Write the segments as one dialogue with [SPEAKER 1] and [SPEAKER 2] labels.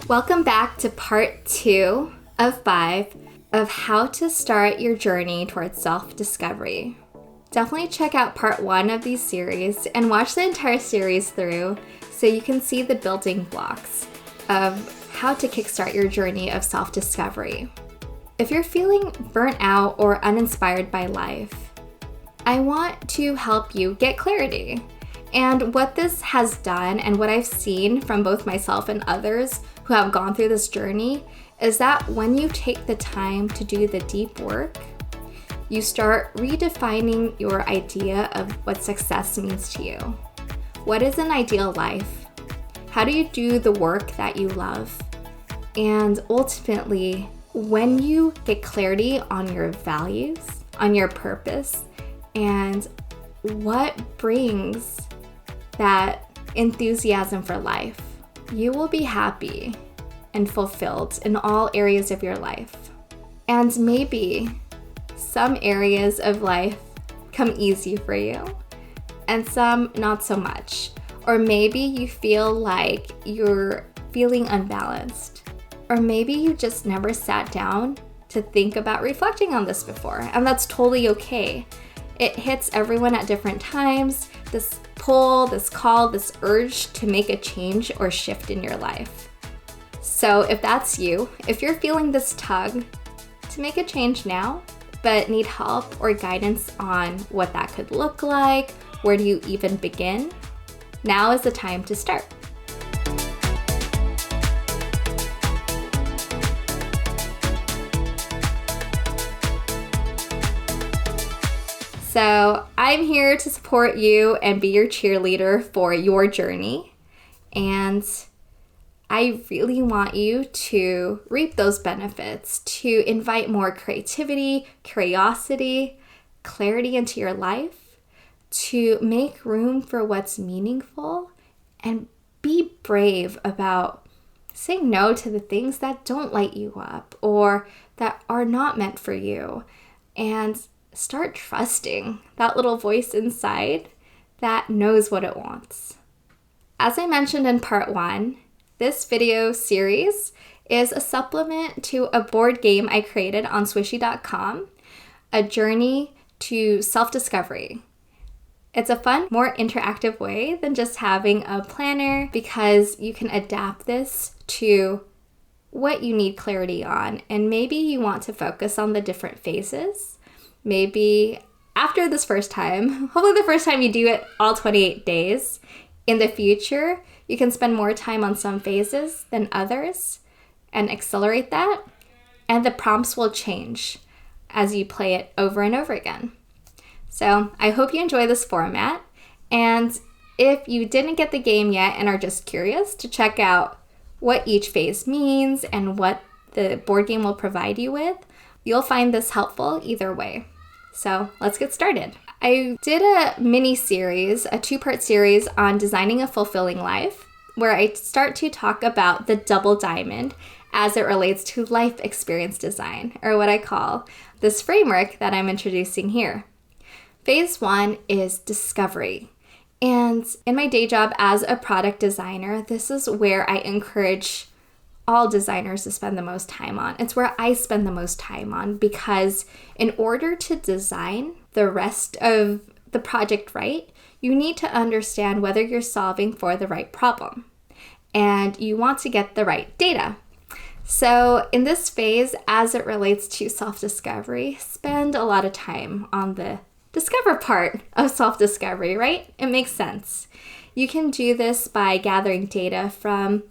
[SPEAKER 1] Welcome back to part 2 of 5 of how to start your journey towards self-discovery. Definitely check out part 1 of these series and watch the entire series through so you can see the building blocks of how to kickstart your journey of self-discovery. If you're feeling burnt out or uninspired by life, I want to help you get clarity. And what this has done, and what I've seen from both myself and others who have gone through this journey, is that when you take the time to do the deep work, you start redefining your idea of what success means to you. What is an ideal life? How do you do the work that you love? And ultimately, when you get clarity on your values, on your purpose, and what brings that enthusiasm for life, you will be happy and fulfilled in all areas of your life. And maybe some areas of life come easy for you and some not so much. Or maybe you feel like you're feeling unbalanced. Or maybe you just never sat down to think about reflecting on this before, and that's totally okay. It hits everyone at different times, this pull, this call, this urge to make a change or shift in your life. So if that's you, if you're feeling this tug to make a change now, but need help or guidance on what that could look like, where do you even begin? Now is the time to start. So I'm here to support you and be your cheerleader for your journey. And I really want you to reap those benefits, to invite more creativity, curiosity, clarity into your life, to make room for what's meaningful, and be brave about saying no to the things that don't light you up or that are not meant for you. And start trusting that little voice inside that knows what it wants. As I mentioned in part 1, this video series is a supplement to a board game I created on Swishie.com, a journey to self-discovery. It's a fun, more interactive way than just having a planner because you can adapt this to what you need clarity on. And maybe you want to focus on the different phases. Maybe after this first time, hopefully the first time you do it all 28 days, in the future, you can spend more time on some phases than others and accelerate that. And the prompts will change as you play it over and over again. So I hope you enjoy this format. And if you didn't get the game yet and are just curious to check out what each phase means and what the board game will provide you with, you'll find this helpful either way. So let's get started. I did a mini series, a 2-part series on designing a fulfilling life, where I start to talk about the double diamond as it relates to life experience design, or what I call this framework that I'm introducing here. Phase 1 is discovery. And in my day job as a product designer, this is where I encourage all designers to spend the most time on. It's where I spend the most time on, because in order to design the rest of the project right, you need to understand whether you're solving for the right problem, and you want to get the right data. So in this phase, as it relates to self-discovery, spend a lot of time on the discover part of self-discovery, right? It makes sense. You can do this by gathering data from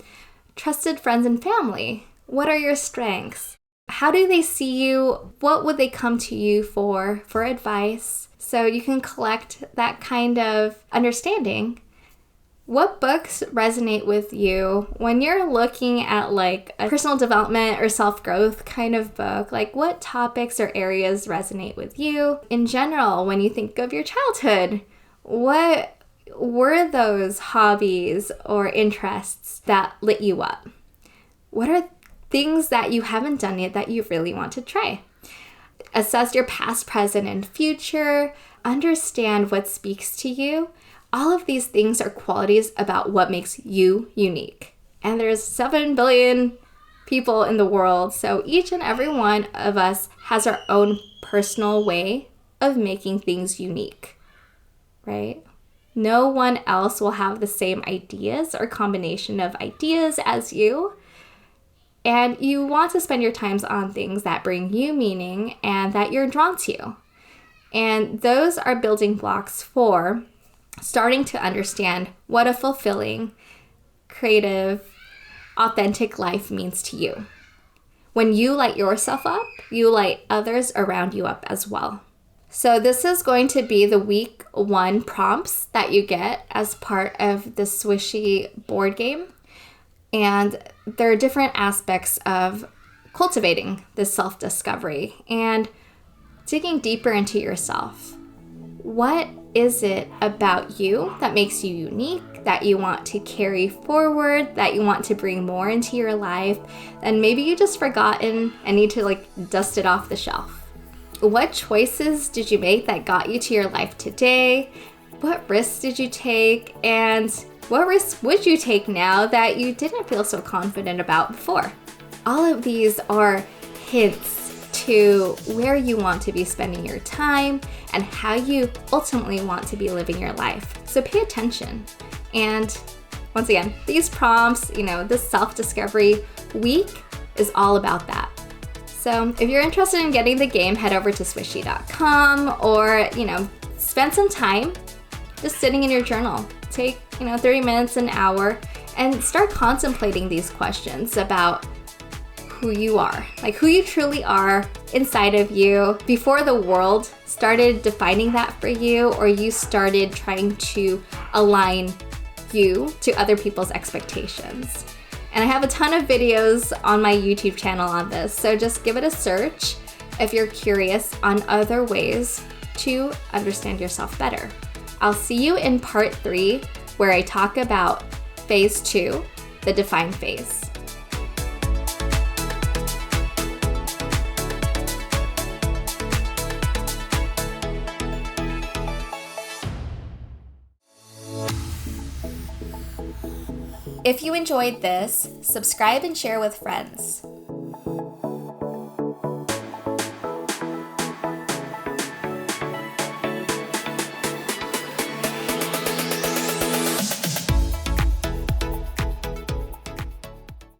[SPEAKER 1] trusted friends and family. What are your strengths? How do they see you? What would they come to you for advice? So you can collect that kind of understanding. What books resonate with you when you're looking at like a personal development or self-growth kind of book? Like, what topics or areas resonate with you? In general, when you think of your childhood, what were those hobbies or interests that lit you up? What are things that you haven't done yet that you really want to try? Assess your past, present, and future. Understand what speaks to you. All of these things are qualities about what makes you unique. And there's 7 billion people in the world. So each and every one of us has our own personal way of making things unique, right? No one else will have the same ideas or combination of ideas as you. And you want to spend your times on things that bring you meaning and that you're drawn to. And those are building blocks for starting to understand what a fulfilling, creative, authentic life means to you. When you light yourself up, you light others around you up as well. So this is going to be the week 1 prompts that you get as part of the Swishie board game. And there are different aspects of cultivating this self-discovery and digging deeper into yourself. What is it about you that makes you unique, that you want to carry forward, that you want to bring more into your life, and maybe you just forgotten and need to dust it off the shelf? What choices did you make that got you to your life today? What risks did you take? And what risks would you take now that you didn't feel so confident about before? All of these are hints to where you want to be spending your time and how you ultimately want to be living your life. So pay attention. And once again, these prompts, this self-discovery week is all about that. So if you're interested in getting the game, head over to swishie.com or, spend some time just sitting in your journal. Take, 30 minutes, an hour, and start contemplating these questions about who you are, who you truly are inside of you before the world started defining that for you, or you started trying to align you to other people's expectations. And I have a ton of videos on my YouTube channel on this, so just give it a search if you're curious on other ways to understand yourself better. I'll see you in part 3, where I talk about phase 2, the define phase. If you enjoyed this, subscribe and share with friends.